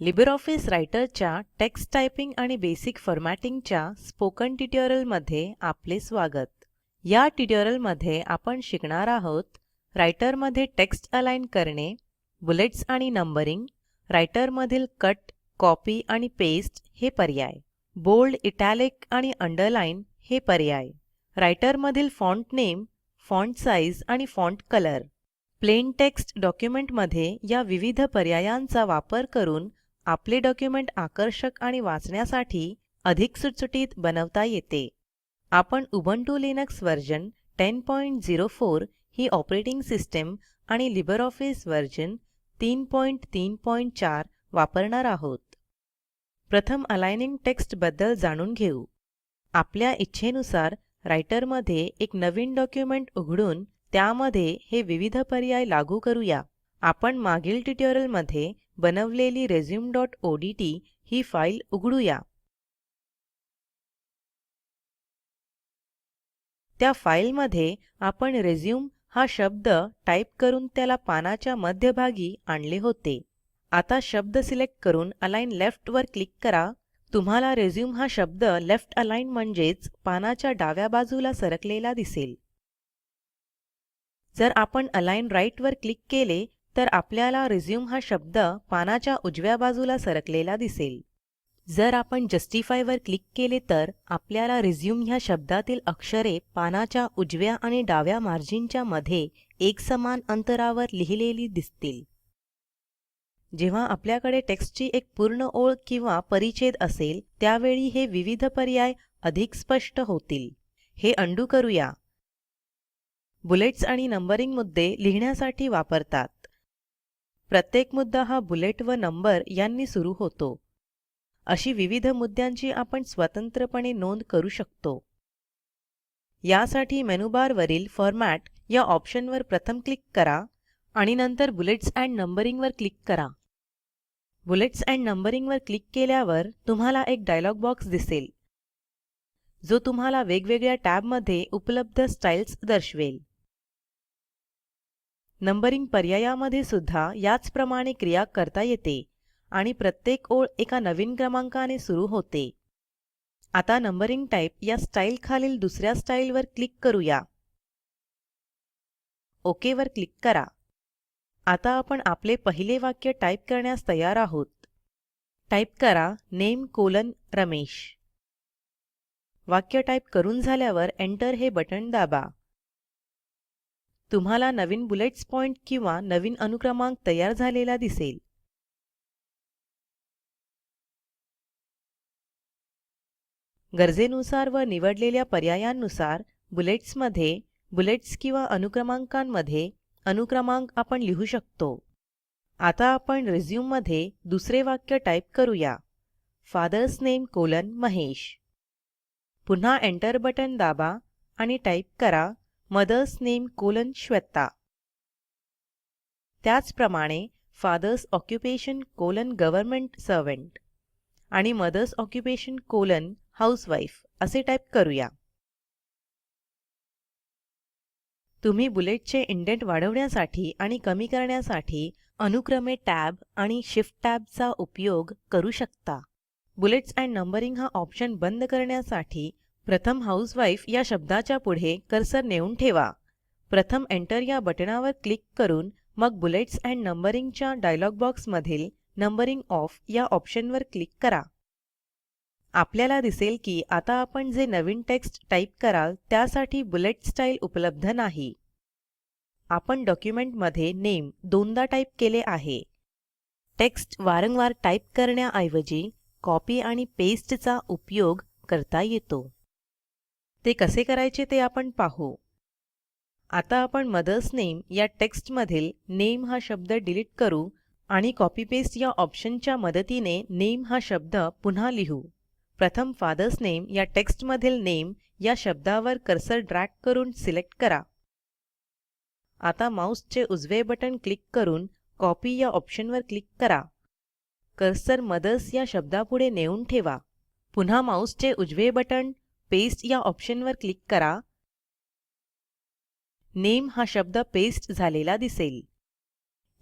LibreOffice रायटरच्या text typing आणि basic फॉर्मॅटिंगच्या spoken ट्युटोरियलमध्ये आपले स्वागत. या ट्युटोरियलमध्ये आपण शिकणार आहोत रायटरमध्ये टेक्स्ट अलाईन करणे, बुलेट्स आणि नंबरिंग, रायटरमधील कट, कॉपी आणि पेस्ट हे पर्याय, बोल्ड, इटॅलिक आणि अंडरलाईन हे पर्याय, रायटरमधील फॉन्ट नेम, फॉन्ट साइज आणि फॉन्ट कलर. प्लेन टेक्स्ट डॉक्युमेंटमध्ये या विविध पर्यायांचा वापर करून आपले डॉक्युमेंट आकर्षक आणि वाचण्यासाठी अधिक सुटसुटीत बनवता येते. आपण उबुंटू लिनक्स व्हर्जन 1004 ही ऑपरेटिंग सिस्टीम आणि लिब्रिऑफिस व्हर्जन 334 वापरणार आहोत. प्रथम अलाइनिंग टेक्स्ट बद्दल जाणून घेऊ. आपल्या इच्छेनुसार रायटरमध्ये एक नवीन डॉक्युमेंट उघडून त्यामध्ये हे विविध पर्याय लागू करूया. आपण मागील ट्युटोरियलमध्ये बनवलेली resume.odt ही फाईल उघडूया. त्या फाईलमध्ये आपण रिझ्यूम हा शब्द टाईप करून त्याला पानाच्या मध्यभागी आणले होते. आता शब्द सिलेक्ट करून अलाइन लेफ्ट वर क्लिक करा. तुम्हाला रिझ्यूम हा शब्द लेफ्ट अलाइन म्हणजेच पानाच्या डाव्या बाजूला सरकलेला दिसेल. जर आपण अलाइन राइट वर क्लिक केले तर आपल्याला रिझ्यूम हा शब्द पानाच्या उजव्या बाजूला सरकलेला दिसेल. जर आपण जस्टिफाय वर क्लिक केले तर आपल्याला रिझ्यूम ह्या शब्दातील अक्षरे पानाच्या उजव्या आणि डाव्या मार्जिनच्या मध्ये एकसमान अंतरावर लिहिलेली दिसतील. जेव्हा आपल्याकडे टेक्स्टची एक पूर्ण ओळ किंवा परिच्छेद असेल त्यावेळी हे विविध पर्याय अधिक स्पष्ट होतील. हे उंडो करूया. बुलेट्स आणि नंबरिंग मुद्दे लिहिण्यासाठी वापरतात. प्रत्येक मुद्दा हा बुलेट व नंबर यांनी सुरू होतो. अशी विविध मुद्द्यांची आपण स्वतंत्रपणे नोंद करू शकतो. यासाठी मेनूबारवरील फॉर्मॅट या ऑप्शनवर प्रथम क्लिक करा आणि नंतर बुलेट्स अँड नंबरिंग वर क्लिक करा. बुलेट्स अँड नंबरिंग वर क्लिक केल्यावर तुम्हाला एक डायलॉग बॉक्स दिसेल जो तुम्हाला वेगवेगळ्या टॅबमध्ये उपलब्ध स्टाईल्स दर्शवेल. नंबरिंग पर्यायामध्ये सुद्धा याचप्रमाणे क्रिया करता येते आणि प्रत्येक ओळ एका नवीन क्रमांकाने सुरू होते. आता नंबरिंग टाइप या स्टाईल खालील दुसऱ्या स्टाईलवर क्लिक करूया. ओके वर क्लिक करा. आता आपण आपले पहिले वाक्य टाईप करण्यास तयार आहोत. टाईप करा नामे: रमेश. वाक्य टाईप करून झाल्यावर एंटर हे बटण दाबा. तुम्हाला नवीन बुलेट्स पॉइंट किंवा नवीन अनुक्रमांक तयार झालेला दिसेल. गरजेनुसार व निवडलेल्या पर्यायांनुसार बुलेट्समध्ये बुलेट्स किंवा अनुक्रमांकांमध्ये अनुक्रमांक आपण लिहू शकतो. आता आपण रिझ्यूम मध्ये दुसरे वाक्य टाईप करूया. Father's name: Mahesh. पुन्हा एंटर बटण दाबा आणि टाईप करा मदर्स नेम: श्वेता. त्याचप्रमाणे फादर्स ऑक्युपेशन: गव्हर्नमेंट सर्व्हंट आणि मदर्स ऑक्युपेशन: हाऊसवाईफ असे टाईप करूया. तुम्ही बुलेटचे इंडेंट वाढवण्यासाठी आणि कमी करण्यासाठी अनुक्रमे टॅब आणि शिफ्ट टॅबचा उपयोग करू शकता. बुलेट्स अँड नंबरिंग हा ऑप्शन बंद करण्यासाठी प्रथम हाऊसवाईफ या शब्दाच्या पुढे कर्सर नेऊन ठेवा. प्रथम एंटर या बटणावर क्लिक करून मग बुलेट्स अँड नंबरिंगच्या डायलॉग बॉक्समधील नंबरिंग ऑफ या ऑप्शनवर क्लिक करा. आपल्याला दिसेल की आता आपण जे नवीन टेक्स्ट टाईप कराल त्यासाठी बुलेट स्टाईल उपलब्ध नाही. आपण डॉक्युमेंटमध्ये नेम दोनदा टाईप केले आहे. टेक्स्ट वारंवार टाईप करण्याऐवजी कॉपी आणि पेस्टचा उपयोग करता येतो. ते कसे करायचे ते आपण पाहू. आता आपण मदर्स नेम या टेक्स्टमधील नेम हा शब्द डिलीट करू आणि कॉपी पेस्ट या ऑप्शनच्या मदतीने नेम हा शब्द पुन्हा लिहू. प्रथम फादर्स नेम या टेक्स्टमधील नेम या शब्दावर कर्सर ड्रॅग करून सिलेक्ट करा. आता माऊसचे उजवे बटण क्लिक करून कॉपी या ऑप्शनवर क्लिक करा. कर्सर मदर्स या शब्दापुढे नेऊन ठेवा. पुन्हा माऊसचे उजवे बटण पेस्ट या ऑप्शनवर क्लिक करा. नेम हा शब्द पेस्ट झालेला दिसेल.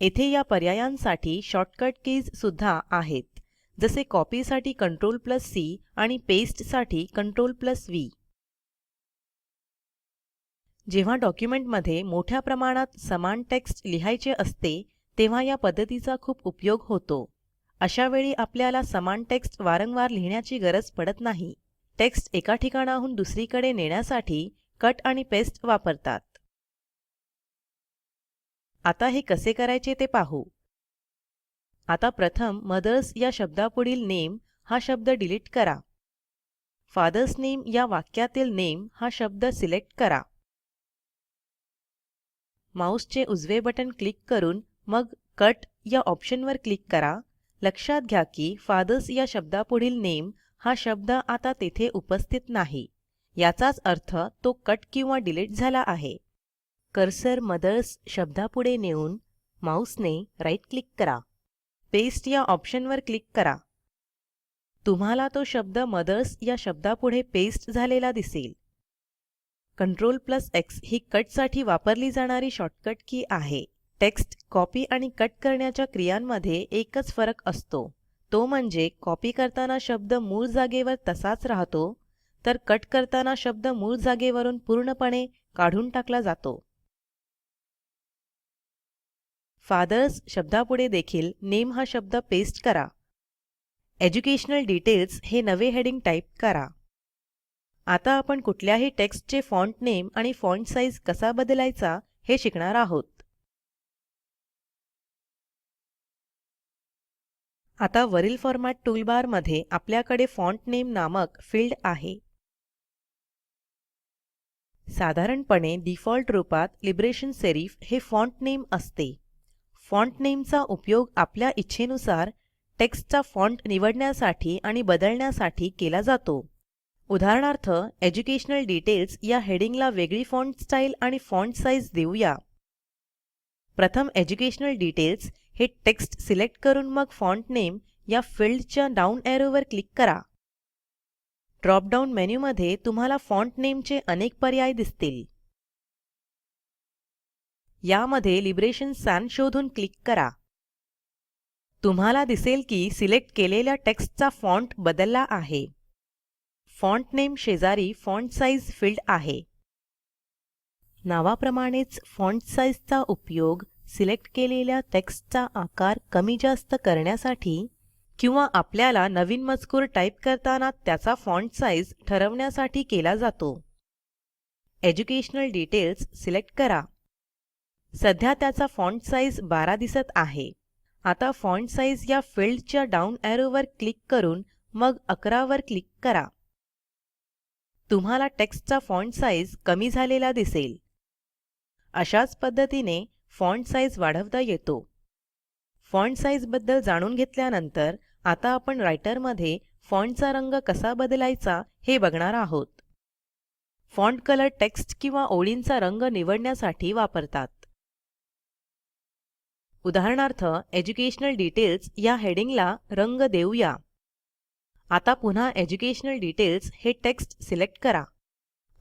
येथे या पर्यायांसाठी शॉर्टकट कीज सुद्धा आहेत, जसे कॉपीसाठी Ctrl+C आणि पेस्टसाठी Ctrl+V. जेव्हा डॉक्युमेंटमध्ये मोठ्या प्रमाणात समान टेक्स्ट लिहायचे असते, तेव्हा या पद्धतीचा खूप उपयोग होतो. अशा वेळी आपल्याला समान टेक्स्ट वारंवार लिहिण्याची गरज पडत नाही. टेक्स्ट एका ठिकाणाहून दुसरीकडे नेण्यासाठी कट आणि पेस्ट वापरतात. आता हे कसे करायचे ते पाहू. आता प्रथम मदर्स या शब्दापुढील नेम हा शब्द डिलीट करा. फादर्स नेम या वाक्यातील नेम हा शब्द सिलेक्ट करा. माऊसचे उजवे बटण क्लिक करून मग कट या ऑप्शनवर क्लिक करा. लक्षात घ्या की फादर्स या शब्दापुढील नेम हा शब्द आता तेथे उपस्थित नाही. याचाच अर्थ तो कट किंवा डिलीट झाला आहे. कर्सर मदर्स शब्दापुढे नेऊन माऊसने राईट क्लिक करा. पेस्ट या ऑप्शनवर क्लिक करा. तुम्हाला तो शब्द मदर्स या शब्दापुढे पेस्ट झालेला दिसेल. Ctrl+X ही कटसाठी वापरली जाणारी शॉर्टकट की आहे. टेक्स्ट कॉपी आणि कट करण्याच्या क्रियांमध्ये एकच फरक असतो. तो म्हणजे कॉपी करताना शब्द मूळ जागेवर तसाच राहतो, तर कट करताना शब्द मूळ जागेवरून पूर्णपणे काढून टाकला जातो. फादर्स शब्दापुढे देखील नेम हा शब्द पेस्ट करा. एज्युकेशनल डिटेल्स हे नवे हेडिंग टाईप करा. आता आपण कुठल्याही टेक्स्टचे फॉन्ट नेम आणि फॉन्ट साइज कसा बदलायचा हे शिकणार आहोत. आता वरील फॉर्मॅट टूलबार मध्ये आपल्याकडे फॉन्ट नेम नामक फील्ड आहे. साधारणपणे डिफॉल्ट रूपात लिबरेशन सेरिफ हे फॉन्ट नेम असते. फॉन्ट नेमचा उपयोग आपल्या इच्छेनुसार टेक्स्टचा फॉन्ट निवडण्यासाठी आणि बदलण्यासाठी केला जातो. उदाहरणार्थ एज्युकेशनल डिटेल्स या हेडिंगला वेगळी फॉन्ट स्टाईल आणि फॉन्ट साइज देऊया. प्रथम एज्युकेशनल डिटेल्स हे टेक्स्ट सिलेक्ट करून मग फॉन्ट नेम या फिल्डच्या डाऊन ॲरोवर क्लिक करा. ड्रॉप डाऊन मेनूमध्ये तुम्हाला फॉन्ट नेमचे अनेक पर्याय दिसतील. यामध्ये लिबरेशन सॅन्स शोधून क्लिक करा. तुम्हाला दिसेल की सिलेक्ट केलेल्या टेक्स्टचा फॉन्ट बदलला आहे. फॉन्ट नेम शेजारी फॉन्ट साइज फील्ड आहे. नावाप्रमाणेच फॉन्ट साइजचा उपयोग सिलेक्ट केलेल्या टेक्स्टचा आकार कमी जास्त करण्यासाठी किंवा आपल्याला नवीन मजकूर टाईप करताना त्याचा फॉन्ट साइज ठरवण्यासाठी केला जातो. एज्युकेशनल डिटेल्स सिलेक्ट करा. सध्या त्याचा फॉन्ट साइज 12 दिसत आहे. आता फॉन्ट साइज या फील्डच्या डाऊन ॲरोवर क्लिक करून मग 11 वर क्लिक करा. तुम्हाला टेक्स्टचा फॉन्ट साइज कमी झालेला दिसेल. अशाच पद्धतीने फॉन्ट साइज वाढवता येतो. फॉन्ट साइज बद्दल जाणून घेतल्यानंतर आता आपण रायटरमध्ये फॉन्टचा रंग कसा बदलायचा हे बघणार आहोत. फॉन्ट कलर टेक्स्ट किंवा ओळींचा रंग निवडण्यासाठी वापरतात. उदाहरणार्थ एज्युकेशनल डिटेल्स या हेडिंगला रंग देऊया. आता पुन्हा एज्युकेशनल डिटेल्स हे टेक्स्ट सिलेक्ट करा.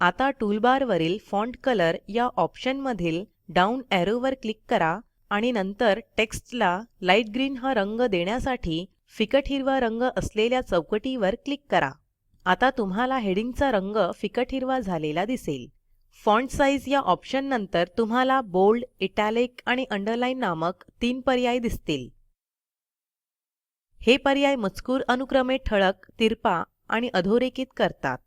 आता टूलबारवरील फॉन्ट कलर या ऑप्शनमधील डाऊन ॲरोवर क्लिक करा आणि नंतर टेक्स्टला लाईट ग्रीन हा रंग देण्यासाठी फिकट हिरवा रंग असलेल्या चौकटीवर क्लिक करा. आता तुम्हाला हेडिंगचा रंग फिकट हिरवा झालेला दिसेल. फॉन्ट साइज या ऑप्शन नंतर तुम्हाला बोल्ड, इटॅलिक आणि अंडरलाईन नामक 3 पर्याय दिसतील. हे पर्याय मजकूर अनुक्रमे ठळक, तिरपा आणि अधोरेखित करतात.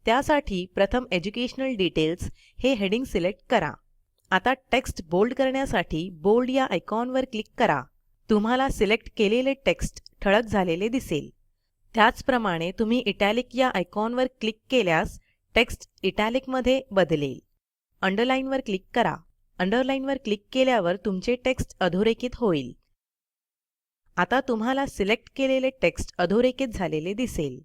त्यासाठी प्रथम एज्युकेशनल डिटेल्स हे हेडिंग सिलेक्ट करा. आता टेक्स्ट बोल्ड करण्यासाठी बोल्ड या आयकॉनवर क्लिक करा. तुम्हाला सिलेक्ट केलेले टेक्स्ट ठळक झालेले दिसेल. त्याचप्रमाणे तुम्ही इटॅलिक या आयकॉनवर क्लिक केल्यास टेक्स्ट इटॅलिकमध्ये बदलेल. अंडरलाईनवर क्लिक करा. अंडरलाईनवर क्लिक केल्यावर तुमचे टेक्स्ट अधोरेखित होईल. आता तुम्हाला सिलेक्ट केलेले टेक्स्ट अधोरेखित झालेले दिसेल.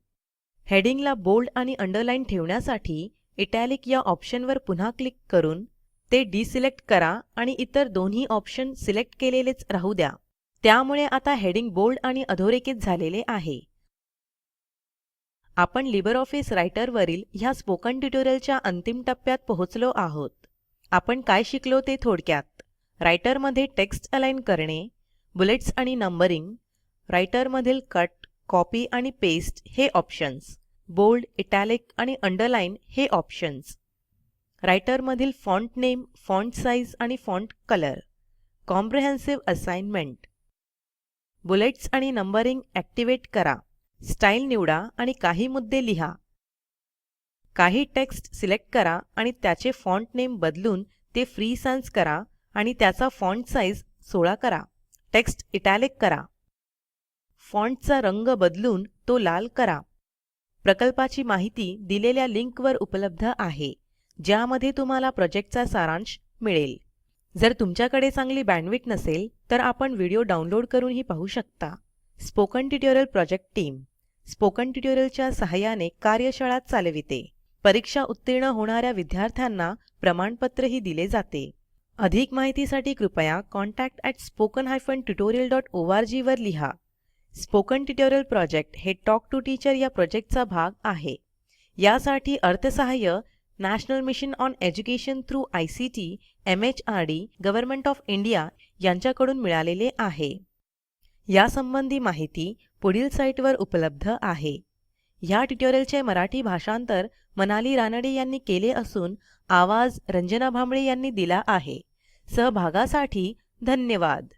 हेडिंगला बोल्ड आणि अंडरलाईन ठेवण्यासाठी इटॅलिक या ऑप्शनवर पुन्हा क्लिक करून ते डिसिलेक्ट करा आणि इतर दोन्ही ऑप्शन सिलेक्ट केलेलेच राहू द्या. त्यामुळे आता हेडिंग बोल्ड आणि अधोरेखित झालेले आहे. आपण लिब्रिऑफिस रायटरवरील ह्या स्पोकन ट्युटोरियलच्या अंतिम टप्प्यात पोहोचलो आहोत. आपण काय शिकलो ते थोडक्यात. रायटरमध्ये टेक्स्ट अलाईन करणे, बुलेट्स आणि नंबरिंग, रायटरमधील कट, कॉपी आणि पेस्ट हे ऑप्शन्स, बोल्ड, इटॅलिक आणि अंडरलाईन हे ऑप्शन्स, रायटरमधील फॉन्ट नेम, फॉन्ट साइज आणि font colour, comprehensive assignment, bullets आणि नंबरिंग ऍक्टिव्हेट करा, स्टाईल निवडा आणि काही मुद्दे लिहा, काही टेक्स्ट सिलेक्ट करा आणि त्याचे फॉन्ट नेम बदलून ते फ्री सॅन्स करा आणि त्याचा फॉन्ट साइज 16 करा, टेक्स्ट इटॅलिक करा, फॉन्टचा रंग बदलून तो लाल करा. प्रकल्पाची माहिती दिलेल्या लिंकवर उपलब्ध आहे, ज्यामध्ये तुम्हाला प्रोजेक्टचा सारांश मिळेल. जर तुमच्याकडे चांगली बँडविड्थ नसेल तर आपण व्हिडिओ डाउनलोड करूनही पाहू शकता. Spoken tutorial project team spoken ट्युटोरियलच्या सहाय्याने कार्यशाळा चालविते. परीक्षा उत्तीर्ण होणाऱ्या विद्यार्थ्यांना प्रमाणपत्रही दिले जाते. अधिक माहितीसाठी कृपया contact@spoken-tutorial.org वर लिहा. स्पोकन ट्युटोरियल प्रोजेक्ट हे टॉक टू टीचर या प्रोजेक्टचा भाग आहे. यासाठी अर्थसहाय्य national mission on education through ICT MHRD government of India यांच्याकडून मिळालेले आहे. यासंबंधी माहिती पुढील साईटवर उपलब्ध आहे. ह्या ट्युटोरियलचे मराठी भाषांतर मनाली रानडे यांनी केले असून आवाज रंजना भांबळे यांनी दिला आहे. सहभागासाठी धन्यवाद.